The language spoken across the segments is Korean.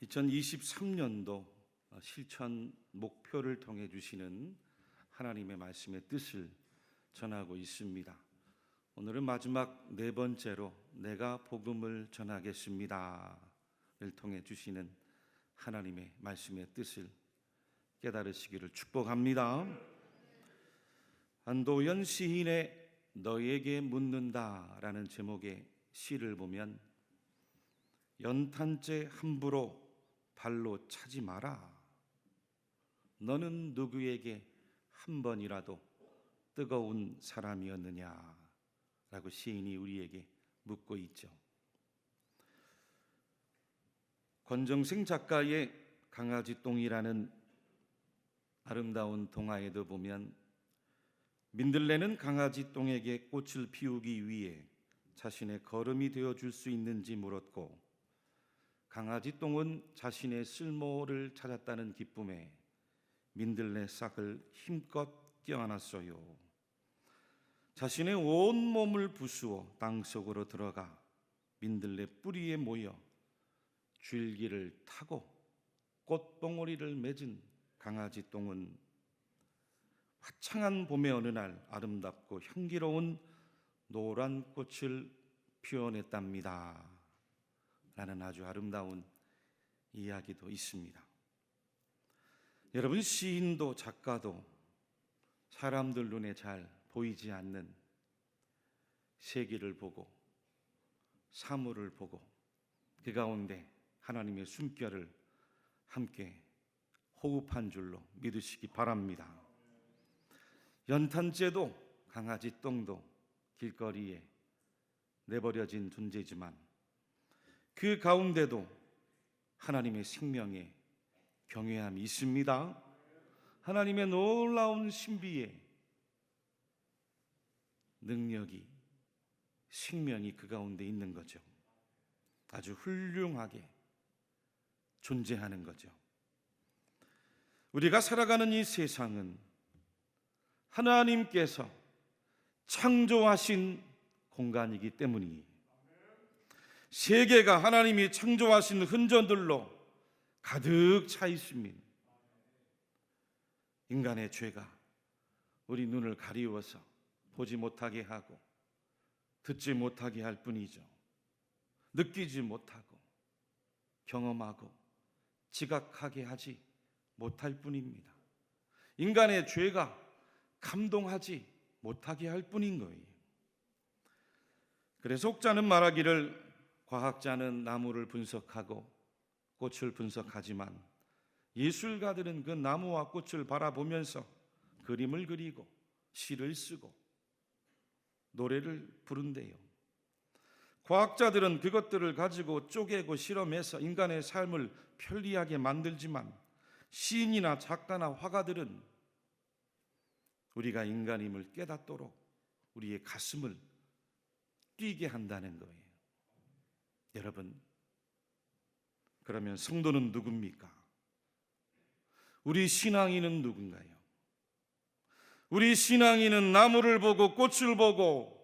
2023년도 실천 목표를 통해 주시는 하나님의 말씀의 뜻을 전하고 있습니다. 오늘은 마지막 네 번째로 내가 복음을 전하겠습니다를 통해 주시는 하나님의 말씀의 뜻을 깨달으시기를 축복합니다. 안도연 시인의 너에게 묻는다라는 제목의 시를 보면 연탄재 함부로 발로 차지 마라. 너는 누구에게 한 번이라도 뜨거운 사람이었느냐? 라고 시인이 우리에게 묻고 있죠. 권정생 작가의 강아지똥이라는 아름다운 동화에도 보면 민들레는 강아지똥에게 꽃을 피우기 위해 자신의 걸음이 되어줄 수 있는지 물었고, 강아지똥은 자신의 쓸모를 찾았다는 기쁨에 민들레 싹을 힘껏 껴안았어요. 자신의 온 몸을 부수어 땅속으로 들어가 민들레 뿌리에 모여 줄기를 타고 꽃봉오리를 맺은 강아지똥은 화창한 봄의 어느 날 아름답고 향기로운 노란 꽃을 피워냈답니다. 라는 아주 아름다운 이야기도 있습니다. 여러분, 시인도 작가도 사람들 눈에 잘 보이지 않는 세계를 보고 사물을 보고 그 가운데 하나님의 숨결을 함께 호흡한 줄로 믿으시기 바랍니다. 연탄재도 강아지 똥도 길거리에 내버려진 존재지만 그 가운데도 하나님의 생명에 경외함이 있습니다. 하나님의 놀라운 신비의 능력이, 생명이 그 가운데 있는 거죠. 아주 훌륭하게 존재하는 거죠. 우리가 살아가는 이 세상은 하나님께서 창조하신 공간이기 때문이에요. 세계가 하나님이 창조하신 흔적들로 가득 차 있습니다. 인간의 죄가 우리 눈을 가리워서 보지 못하게 하고 듣지 못하게 할 뿐이죠. 느끼지 못하고 경험하고 지각하게 하지 못할 뿐입니다. 인간의 죄가 감동하지 못하게 할 뿐인 거예요. 그래서 혹자는 말하기를 과학자는 나무를 분석하고 꽃을 분석하지만 예술가들은 그 나무와 꽃을 바라보면서 그림을 그리고 시를 쓰고 노래를 부른대요. 과학자들은 그것들을 가지고 쪼개고 실험해서 인간의 삶을 편리하게 만들지만 시인이나 작가나 화가들은 우리가 인간임을 깨닫도록 우리의 가슴을 뛰게 한다는 거예요. 여러분, 그러면 성도는 누굽니까? 우리 신앙인은 누군가요? 우리 신앙인은 나무를 보고 꽃을 보고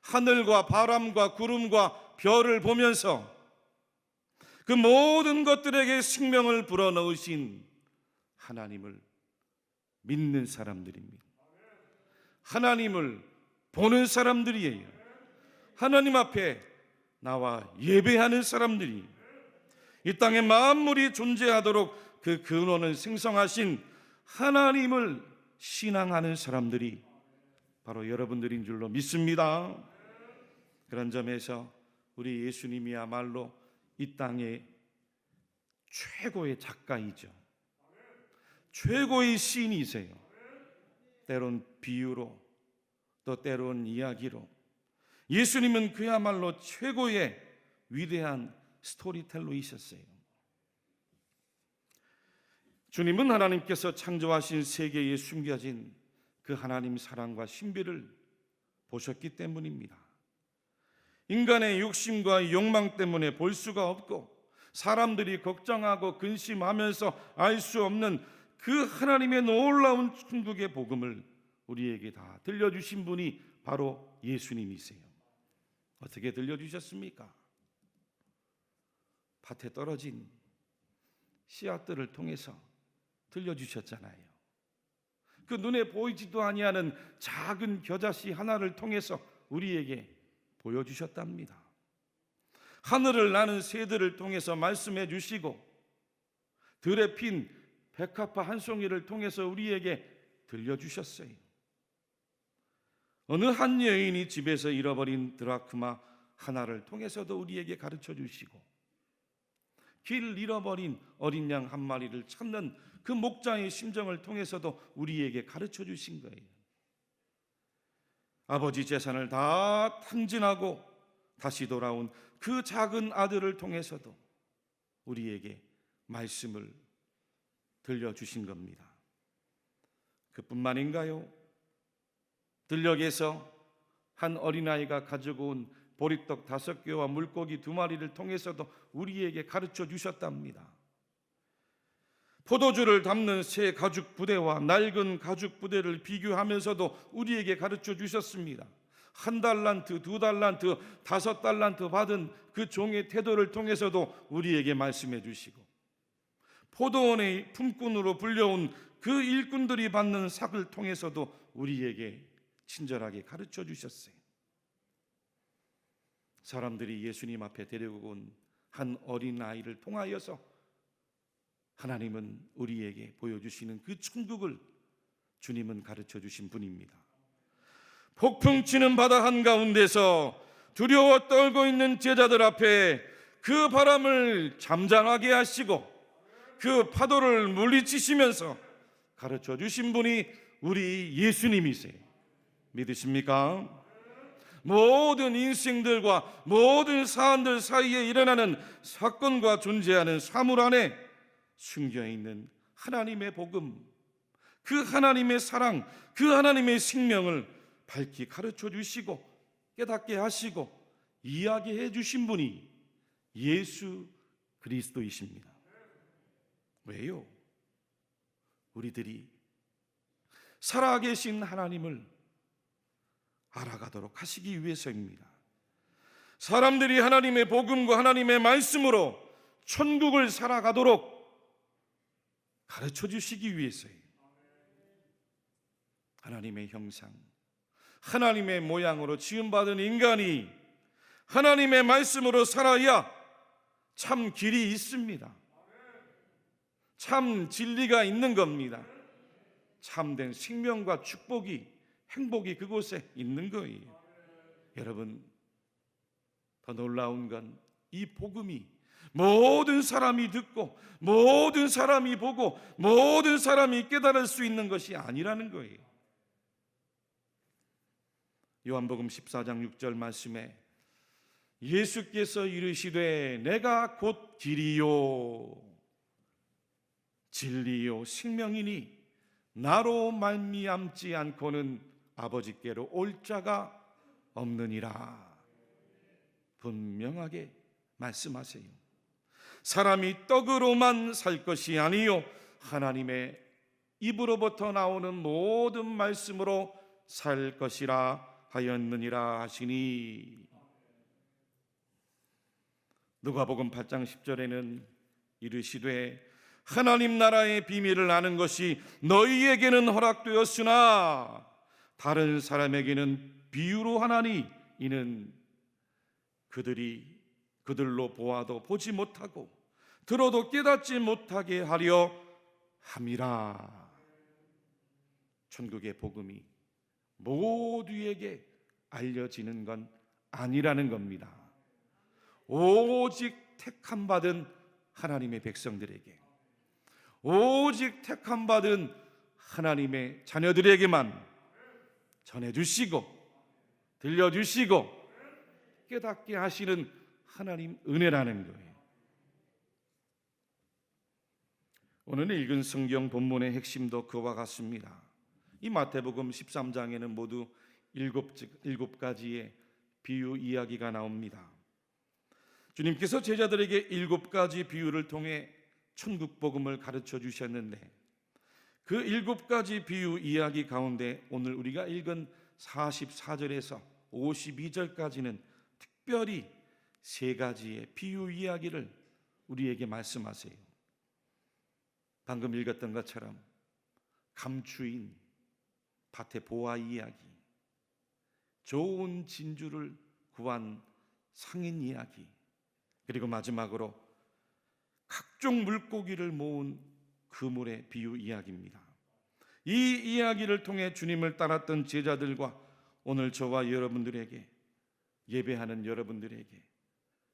하늘과 바람과 구름과 별을 보면서 그 모든 것들에게 생명을 불어넣으신 하나님을 믿는 사람들입니다. 하나님을 보는 사람들이에요. 하나님 앞에 나와 예배하는 사람들이, 이 땅에 만물이 존재하도록 그 근원을 생성하신 하나님을 신앙하는 사람들이 바로 여러분들인 줄로 믿습니다. 그런 점에서 우리 예수님이야말로 이 땅의 최고의 작가이죠. 최고의 시인이세요. 때론 비유로, 또 때론 이야기로. 예수님은 그야말로 최고의 위대한 스토리텔러이셨어요. 주님은 하나님께서 창조하신 세계에 숨겨진 그 하나님 사랑과 신비를 보셨기 때문입니다. 인간의 욕심과 욕망 때문에 볼 수가 없고 사람들이 걱정하고 근심하면서 알 수 없는 그 하나님의 놀라운 천국의 복음을 우리에게 다 들려주신 분이 바로 예수님이세요. 어떻게 들려주셨습니까? 밭에 떨어진 씨앗들을 통해서 들려주셨잖아요. 그 눈에 보이지도 아니하는 작은 겨자씨 하나를 통해서 우리에게 보여주셨답니다. 하늘을 나는 새들을 통해서 말씀해 주시고 들에 핀 백합화 한 송이를 통해서 우리에게 들려주셨어요. 어느 한 여인이 집에서 잃어버린 드라크마 하나를 통해서도 우리에게 가르쳐 주시고 길 잃어버린 어린 양 한 마리를 찾는 그 목자의 심정을 통해서도 우리에게 가르쳐 주신 거예요. 아버지 재산을 다 탕진하고 다시 돌아온 그 작은 아들을 통해서도 우리에게 말씀을 들려주신 겁니다. 그뿐만인가요? 들녘에서 한 어린아이가 가지고 온 보리떡 5개와 물고기 2마리를 통해서도 우리에게 가르쳐 주셨답니다. 포도주를 담는 새 가죽 부대와 낡은 가죽 부대를 비교하면서도 우리에게 가르쳐 주셨습니다. 1달란트, 2달란트, 5달란트 받은 그 종의 태도를 통해서도 우리에게 말씀해 주시고 포도원의 품꾼으로 불려온 그 일꾼들이 받는 삭을 통해서도 우리에게 친절하게 가르쳐 주셨어요. 사람들이 예수님 앞에 데리고 온 한 어린아이를 통하여서 하나님은 우리에게 보여주시는 그 천국을 주님은 가르쳐 주신 분입니다. 폭풍 치는 바다 한가운데서 두려워 떨고 있는 제자들 앞에 그 바람을 잠잠하게 하시고 그 파도를 물리치시면서 가르쳐 주신 분이 우리 예수님이세요. 믿으십니까? 모든 인생들과 모든 사안들 사이에 일어나는 사건과 존재하는 사물 안에 숨겨있는 하나님의 복음, 그 하나님의 사랑, 그 하나님의 생명을 밝히 가르쳐 주시고 깨닫게 하시고 이야기해 주신 분이 예수 그리스도이십니다. 왜요? 우리들이 살아계신 하나님을 알아가도록 하시기 위해서입니다. 사람들이 하나님의 복음과 하나님의 말씀으로 천국을 살아가도록 가르쳐 주시기 위해서예요. 하나님의 형상, 하나님의 모양으로 지음받은 인간이 하나님의 말씀으로 살아야 참 길이 있습니다. 참 진리가 있는 겁니다. 참된 생명과 축복이, 행복이 그곳에 있는 거예요. 여러분, 더 놀라운 건 이 복음이 모든 사람이 듣고 모든 사람이 보고 모든 사람이 깨달을 수 있는 것이 아니라는 거예요. 요한복음 14장 6절 말씀에 예수께서 이르시되 내가 곧 길이요 진리요 생명이니 나로 말미암지 않고는 아버지께로 올 자가 없느니라. 분명하게 말씀하세요. 사람이 떡으로만 살 것이 아니요 하나님의 입으로부터 나오는 모든 말씀으로 살 것이라 하였느니라 하시니. 누가복음 8장 10절에는 이르시되 하나님 나라의 비밀을 아는 것이 너희에게는 허락되었으나 다른 사람에게는 비유로 하나니 이는 그들로 보아도 보지 못하고 들어도 깨닫지 못하게 하려 함이라. 천국의 복음이 모두에게 알려지는 건 아니라는 겁니다. 오직 택함 받은 하나님의 백성들에게, 오직 택함 받은 하나님의 자녀들에게만 전해주시고 들려주시고 깨닫게 하시는 하나님 은혜라는 거예요. 오늘 읽은 성경 본문의 핵심도 그와 같습니다. 이 마태복음 13장에는 모두 7가지의 비유 이야기가 나옵니다. 주님께서 제자들에게 7가지 비유를 통해 천국 복음을 가르쳐 주셨는데 그 7가지 비유 이야기 가운데 오늘 우리가 읽은 44절에서 52절까지는 특별히 3가지의 비유 이야기를 우리에게 말씀하세요. 방금 읽었던 것처럼 감추인 밭의 보화 이야기, 좋은 진주를 구한 상인 이야기, 그리고 마지막으로 각종 물고기를 모은 그물의 비유 이야기입니다. 이 이야기를 통해 주님을 따랐던 제자들과 오늘 저와 여러분들에게, 예배하는 여러분들에게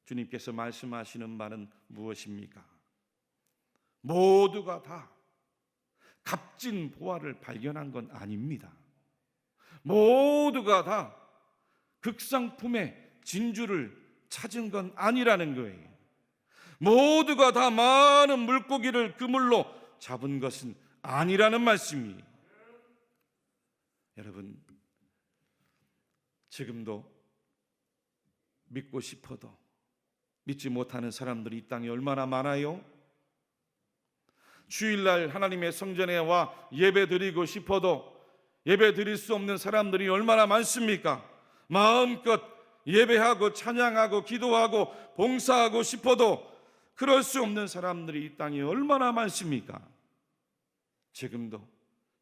주님께서 말씀하시는 말은 무엇입니까? 모두가 다 값진 보화를 발견한 건 아닙니다. 모두가 다 극상품의 진주를 찾은 건 아니라는 거예요. 모두가 다 많은 물고기를 그물로 잡은 것은 아니라는 말씀이에요. 여러분, 지금도 믿고 싶어도 믿지 못하는 사람들이 이 땅에 얼마나 많아요? 주일날 하나님의 성전에 와 예배 드리고 싶어도 예배 드릴 수 없는 사람들이 얼마나 많습니까? 마음껏 예배하고 찬양하고 기도하고 봉사하고 싶어도 그럴 수 없는 사람들이 이 땅에 얼마나 많습니까? 지금도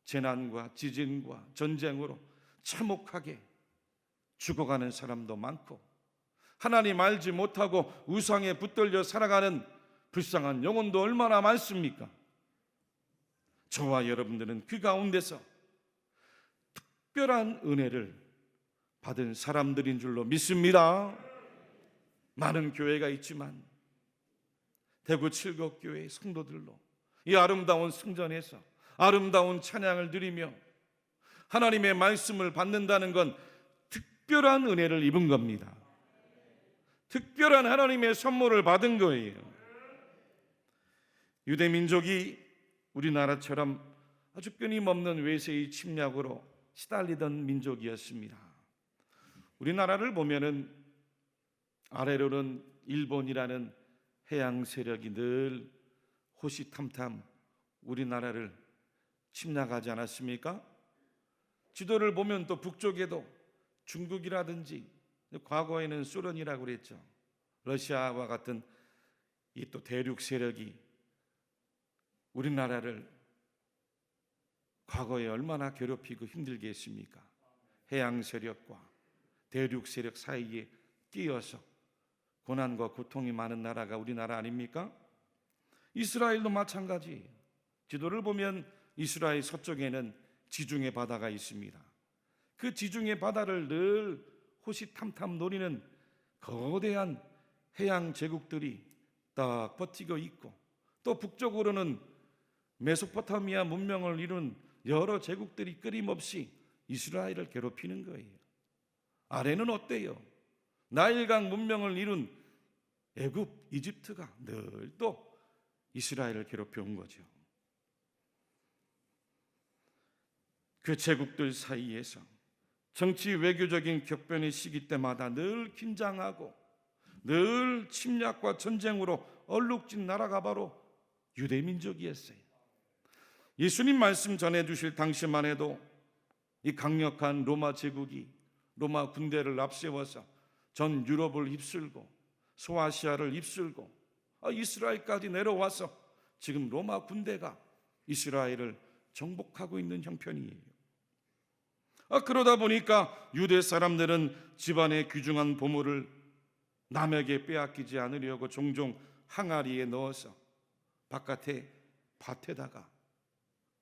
재난과 지진과 전쟁으로 참혹하게 죽어가는 사람도 많고, 하나님 알지 못하고 우상에 붙들려 살아가는 불쌍한 영혼도 얼마나 많습니까? 저와 여러분들은 그 가운데서 특별한 은혜를 받은 사람들인 줄로 믿습니다. 많은 교회가 있지만 대구 칠곡교회 성도들로 이 아름다운 성전에서 아름다운 찬양을 드리며 하나님의 말씀을 받는다는 건 특별한 은혜를 입은 겁니다. 특별한 하나님의 선물을 받은 거예요. 유대 민족이 우리나라처럼 아주 끊임없는 외세의 침략으로 시달리던 민족이었습니다. 우리나라를 보면은 아래로는 일본이라는 해양 세력이 늘 호시탐탐 우리나라를 침략하지 않았습니까? 지도를 보면 또 북쪽에도 중국이라든지, 과거에는 소련이라고 그랬죠. 러시아와 같은 이 또 대륙 세력이 우리나라를 과거에 얼마나 괴롭히고 힘들게 했습니까? 해양 세력과 대륙 세력 사이에 끼어서 고난과 고통이 많은 나라가 우리나라 아닙니까? 이스라엘도 마찬가지. 지도를 보면 이스라엘 서쪽에는 지중해 바다가 있습니다. 그 지중해 바다를 늘 호시탐탐 노리는 거대한 해양 제국들이 딱 버티고 있고, 또 북쪽으로는 메소포타미아 문명을 이룬 여러 제국들이 끊임없이 이스라엘을 괴롭히는 거예요. 아래는 어때요? 나일강 문명을 이룬 애굽, 이집트가 늘 또 이스라엘을 괴롭혀온 거죠. 그 제국들 사이에서 정치 외교적인 격변의 시기 때마다 늘 긴장하고 늘 침략과 전쟁으로 얼룩진 나라가 바로 유대민족이었어요. 예수님 말씀 전해주실 당시만 해도 이 강력한 로마 제국이 로마 군대를 앞세워서 전 유럽을 휩쓸고 소아시아를 휩쓸고 이스라엘까지 내려와서 지금 로마 군대가 이스라엘을 정복하고 있는 형편이에요. 그러다 보니까 유대 사람들은 집안의 귀중한 보물을 남에게 빼앗기지 않으려고 종종 항아리에 넣어서 바깥에 밭에다가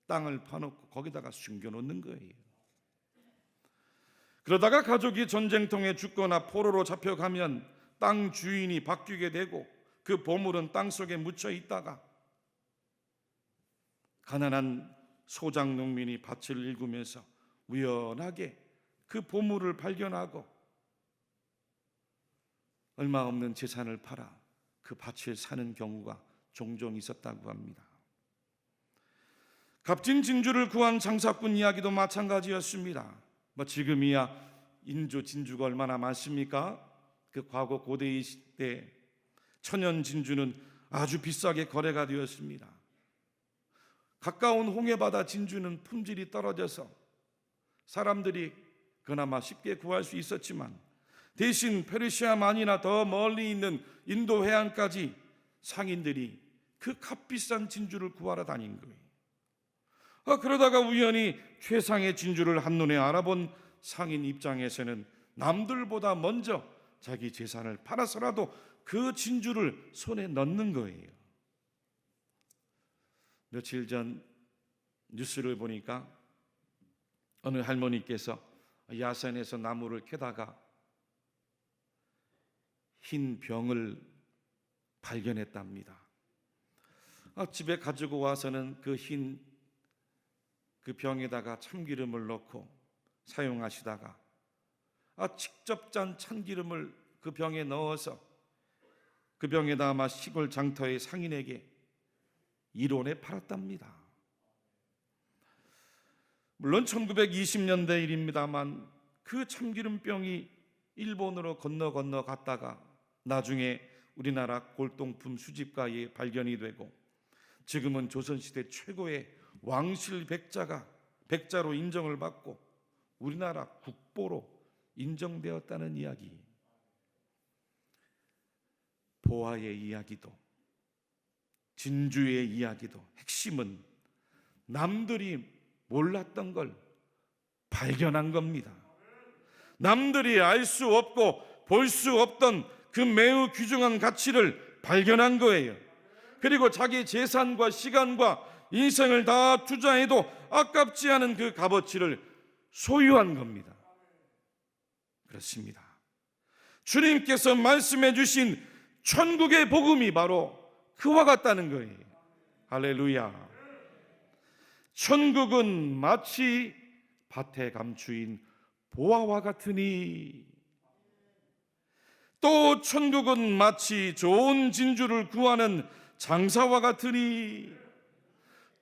땅을 파놓고 거기다가 숨겨놓는 거예요. 그러다가 가족이 전쟁통에 죽거나 포로로 잡혀가면 땅 주인이 바뀌게 되고 그 보물은 땅 속에 묻혀 있다가 가난한 소작 농민이 밭을 일구면서 우연하게 그 보물을 발견하고 얼마 없는 재산을 팔아 그 밭을 사는 경우가 종종 있었다고 합니다. 값진 진주를 구한 장사꾼 이야기도 마찬가지였습니다. 지금이야 인조 진주가 얼마나 많습니까? 그 과거 고대의 시대 천연 진주는 아주 비싸게 거래가 되었습니다. 가까운 홍해바다 진주는 품질이 떨어져서 사람들이 그나마 쉽게 구할 수 있었지만 대신 페르시아만이나 더 멀리 있는 인도 해안까지 상인들이 그 값비싼 진주를 구하러 다닌 거예요. 그러다가 우연히 최상의 진주를 한눈에 알아본 상인 입장에서는 남들보다 먼저 자기 재산을 팔아서라도 그 진주를 손에 넣는 거예요. 며칠 전 뉴스를 보니까 어느 할머니께서 야산에서 나무를 캐다가 흰 병을 발견했답니다. 집에 가지고 와서는 그 병에다가 참기름을 넣고 사용하시다가 직접 짠 참기름을 그 병에 넣어서 그 병에다 아마 시골 장터의 상인에게 1원에 팔았답니다. 물론 1920년대 일입니다만 그 참기름병이 일본으로 건너 갔다가 나중에 우리나라 골동품 수집가에 발견이 되고 지금은 조선시대 최고의 왕실 백자로 인정을 받고 우리나라 국보로 인정되었다는 이야기. 보화의 이야기도 진주의 이야기도 핵심은 남들이 몰랐던 걸 발견한 겁니다. 남들이 알 수 없고 볼 수 없던 그 매우 귀중한 가치를 발견한 거예요. 그리고 자기 재산과 시간과 인생을 다 투자해도 아깝지 않은 그 값어치를 소유한 겁니다. 그렇습니다. 주님께서 말씀해 주신 천국의 복음이 바로 그와 같다는 거예요. 할렐루야. 천국은 마치 밭에 감추인 보화와 같으니, 또 천국은 마치 좋은 진주를 구하는 장사와 같으니,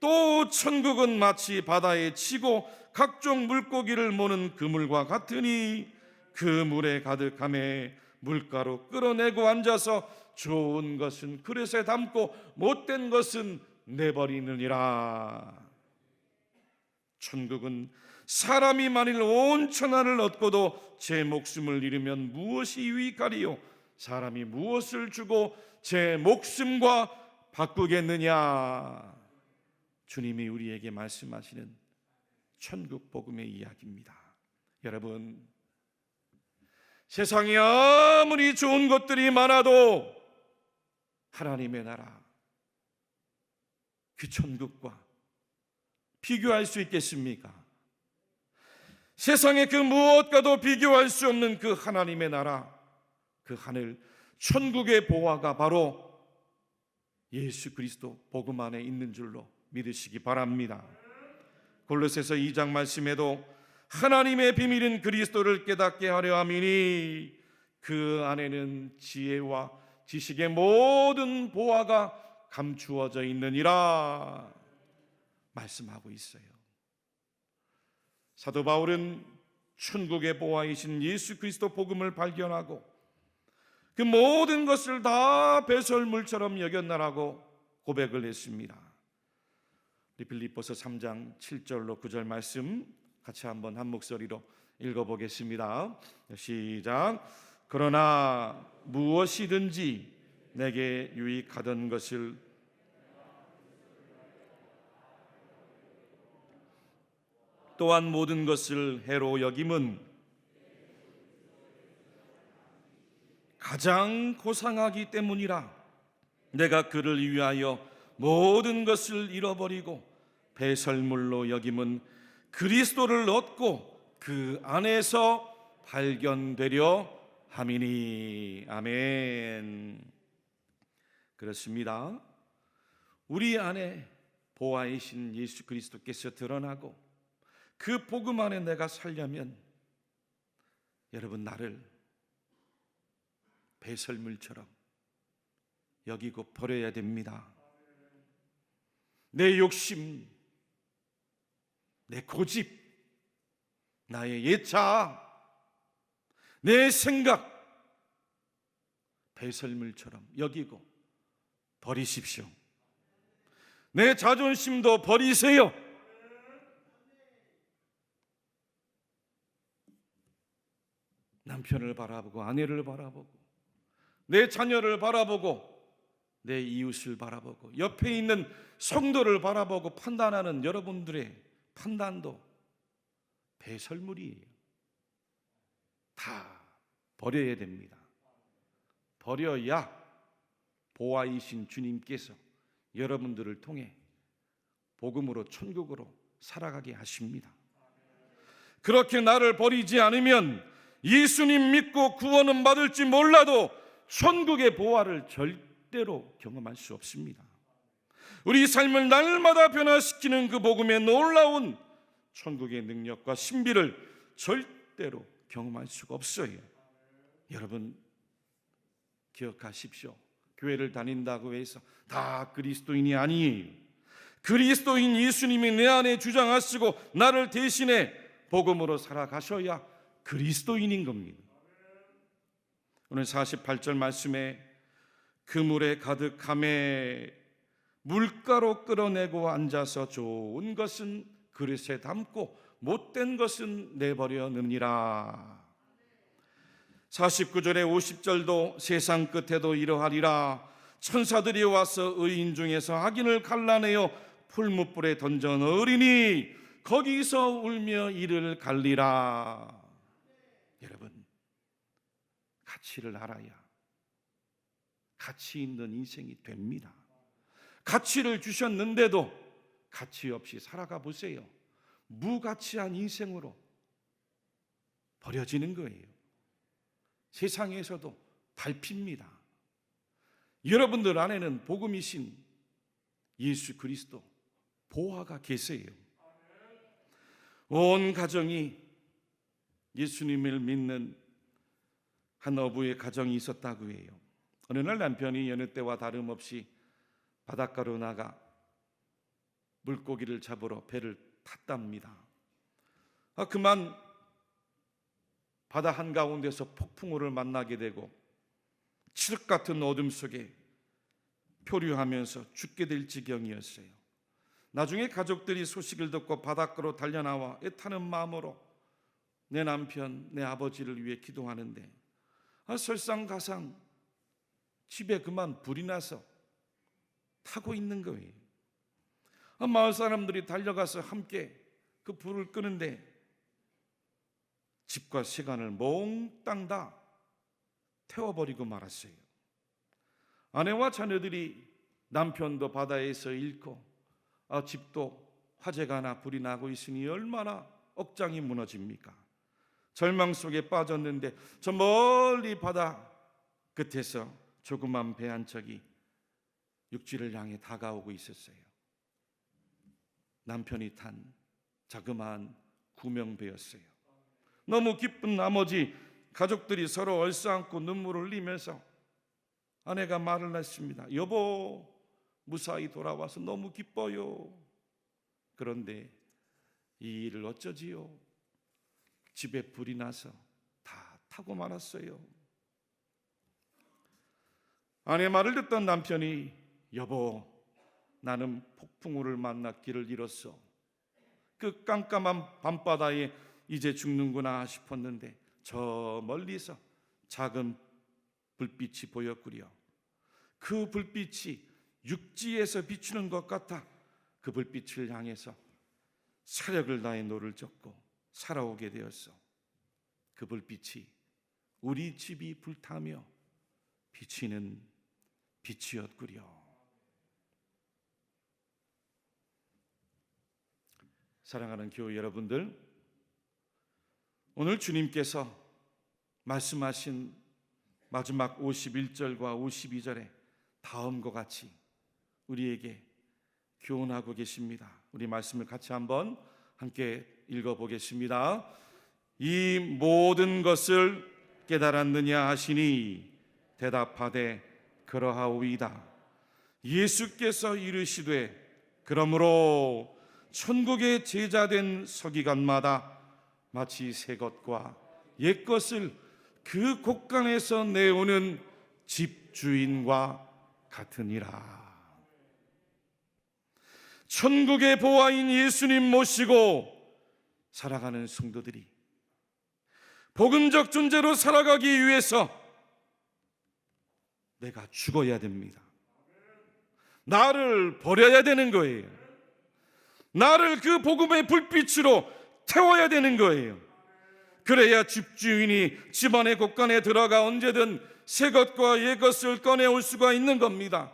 또 천국은 마치 바다에 치고 각종 물고기를 모는 그물과 같으니 그 물에 가득함에 물가로 끌어내고 앉아서 좋은 것은 그릇에 담고 못된 것은 내버리느니라. 천국은 사람이 만일 온 천하를 얻고도 제 목숨을 잃으면 무엇이 유익하리요? 사람이 무엇을 주고 제 목숨과 바꾸겠느냐? 주님이 우리에게 말씀하시는 천국 복음의 이야기입니다. 여러분, 세상에 아무리 좋은 것들이 많아도 하나님의 나라, 그 천국과 비교할 수 있겠습니까? 세상의 그 무엇과도 비교할 수 없는 그 하나님의 나라, 그 하늘 천국의 보화가 바로 예수 그리스도 복음 안에 있는 줄로 믿으시기 바랍니다. 골로새서 2장 말씀에도 하나님의 비밀인 그리스도를 깨닫게 하려 함이니 그 안에는 지혜와 지식의 모든 보화가 감추어져 있느니라 말씀하고 있어요. 사도 바울은 천국의 보화이신 예수 그리스도 복음을 발견하고 그 모든 것을 다 배설물처럼 여겼나라고 고백을 했습니다. 빌립보서 3장 7절로 9절 말씀 같이 한번 한 목소리로 읽어보겠습니다. 시작. 그러나 무엇이든지 내게 유익하던 것을 또한 모든 것을 해로 여김은 가장 고상하기 때문이라. 내가 그를 위하여 모든 것을 잃어버리고 배설물로 여김은 그리스도를 얻고 그 안에서 발견되려 함이니. 아멘. 그렇습니다. 우리 안에 보화이신 예수 그리스도께서 드러나고 그 복음 안에 내가 살려면 여러분, 나를 배설물처럼 여기고 버려야 됩니다. 내 욕심, 내 고집, 나의 옛자, 내 생각 배설물처럼 여기고 버리십시오. 내 자존심도 버리세요. 남편을 바라보고 아내를 바라보고 내 자녀를 바라보고 내 이웃을 바라보고 옆에 있는 성도를 바라보고 판단하는 여러분들의 판단도 배설물이에요. 다 버려야 됩니다. 버려야 보아이신 주님께서 여러분들을 통해 복음으로 천국으로 살아가게 하십니다. 그렇게 나를 버리지 않으면 예수님 믿고 구원은 받을지 몰라도 천국의 보화를 절대로 경험할 수 없습니다. 우리 삶을 날마다 변화시키는 그 복음의 놀라운 천국의 능력과 신비를 절대로 경험할 수가 없어요. 여러분 기억하십시오. 교회를 다닌다고 해서 다 그리스도인이 아니에요. 그리스도인 예수님이 내 안에 주장하시고 나를 대신해 복음으로 살아가셔야 그리스도인인 겁니다. 오늘 48절 말씀에 그물에 가득함에 물가로 끌어내고 앉아서 좋은 것은 그릇에 담고 못된 것은 내버려 늡니라. 49절에 50절도 세상 끝에도 이러하리라. 천사들이 와서 의인 중에서 악인을 갈라내어 풀무불에 던져 넣으리니 거기서 울며 이를 갈리라. 여러분 가치를 알아야 가치 있는 인생이 됩니다. 가치를 주셨는데도 가치 없이 살아가 보세요. 무가치한 인생으로 버려지는 거예요. 세상에서도 밟힙니다. 여러분들 안에는 복음이신 예수 그리스도 보화가 계세요. 온 가정이 예수님을 믿는 한 어부의 가정이 있었다고 해요. 어느 날 남편이 여느 때와 다름없이 바닷가로 나가 물고기를 잡으러 배를 탔답니다. 그만 바다 한가운데서 폭풍우를 만나게 되고 칠흑 같은 어둠 속에 표류하면서 죽게 될 지경이었어요. 나중에 가족들이 소식을 듣고 바닷가로 달려나와 애타는 마음으로 내 남편, 내 아버지를 위해 기도하는데 설상가상 집에 그만 불이 나서 타고 있는 거예요. 마을 사람들이 달려가서 함께 그 불을 끄는데 집과 시간을 몽땅 다 태워버리고 말았어요. 아내와 자녀들이 남편도 바다에서 잃고 집도 화재가 나 불이 나고 있으니 얼마나 억장이 무너집니까? 절망 속에 빠졌는데 저 멀리 바다 끝에서 조그만 배 한 척이 육지를 향해 다가오고 있었어요. 남편이 탄 자그마한 구명배였어요. 너무 기쁜 나머지 가족들이 서로 얼싸안고 눈물을 흘리면서 아내가 말을 했습니다. 여보, 무사히 돌아와서 너무 기뻐요. 그런데 이 일을 어쩌지요? 집에 불이 나서 다 타고 말았어요. 아내 말을 듣던 남편이 여보, 나는 폭풍우를 만나 길을 잃었어. 그 깜깜한 밤바다에 이제 죽는구나 싶었는데 저 멀리서 작은 불빛이 보였구려. 그 불빛이 육지에서 비추는 것 같아 그 불빛을 향해서 사력을 다해 노를 젓고 살아오게 되었어. 그 불빛이 우리 집이 불타며 비치는 빛이었구려. 사랑하는 교회 여러분들, 오늘 주님께서 말씀하신 마지막 51절과 52절에 다음과 같이 우리에게 교훈하고 계십니다. 우리 말씀을 같이 한번 함께 읽어보겠습니다. 이 모든 것을 깨달았느냐 하시니 대답하되 그러하오이다. 예수께서 이르시되 그러므로 천국의 제자된 서기관마다 마치 새 것과 옛 것을 그 곳간에서 내오는 집주인과 같으니라. 천국의 보화인 예수님 모시고 살아가는 성도들이 복음적 존재로 살아가기 위해서 내가 죽어야 됩니다. 나를 버려야 되는 거예요. 나를 그 복음의 불빛으로 태워야 되는 거예요. 그래야 집주인이 집안의 곳간에 들어가 언제든 새 것과 옛 것을 꺼내올 수가 있는 겁니다.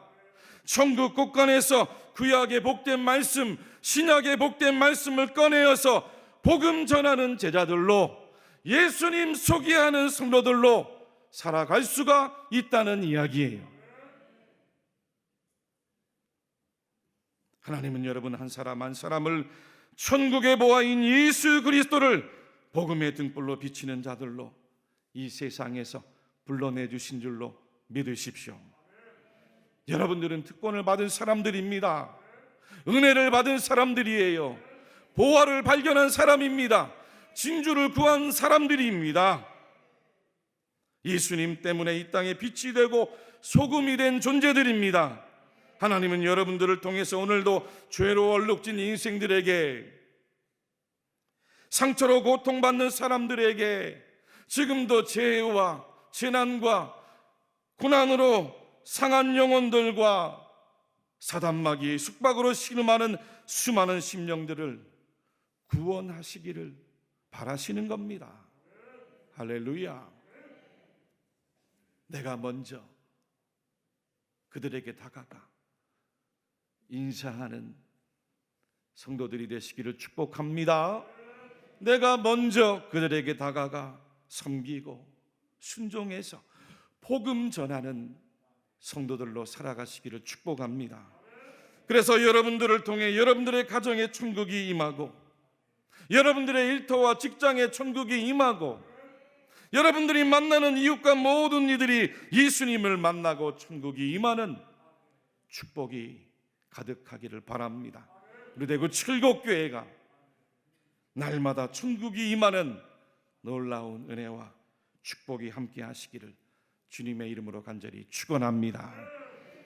천국 곳간에서 구약의 복된 말씀, 신약의 복된 말씀을 꺼내어서 복음 전하는 제자들로, 예수님 소개하는 성도들로 살아갈 수가 있다는 이야기예요. 하나님은 여러분 한 사람 한 사람을 천국의 보화인 예수 그리스도를 복음의 등불로 비치는 자들로 이 세상에서 불러내주신 줄로 믿으십시오. 여러분들은 특권을 받은 사람들입니다. 은혜를 받은 사람들이에요. 보화를 발견한 사람입니다. 진주를 구한 사람들입니다. 예수님 때문에 이 땅에 빛이 되고 소금이 된 존재들입니다. 하나님은 여러분들을 통해서 오늘도 죄로 얼룩진 인생들에게, 상처로 고통받는 사람들에게, 지금도 재해와 재난과 고난으로 상한 영혼들과 사단마귀의 숙박으로 신음하는 수많은 심령들을 구원하시기를 바라시는 겁니다. 할렐루야. 내가 먼저 그들에게 다가가 인사하는 성도들이 되시기를 축복합니다. 내가 먼저 그들에게 다가가 섬기고 순종해서 복음 전하는 성도들로 살아가시기를 축복합니다. 그래서 여러분들을 통해 여러분들의 가정에 천국이 임하고, 여러분들의 일터와 직장에 천국이 임하고, 여러분들이 만나는 이웃과 모든 이들이 예수님을 만나고 천국이 임하는 축복이 가득하기를 바랍니다. 우리 대구 칠곡교회가 날마다 천국이 임하는 놀라운 은혜와 축복이 함께 하시기를 주님의 이름으로 간절히 축원합니다.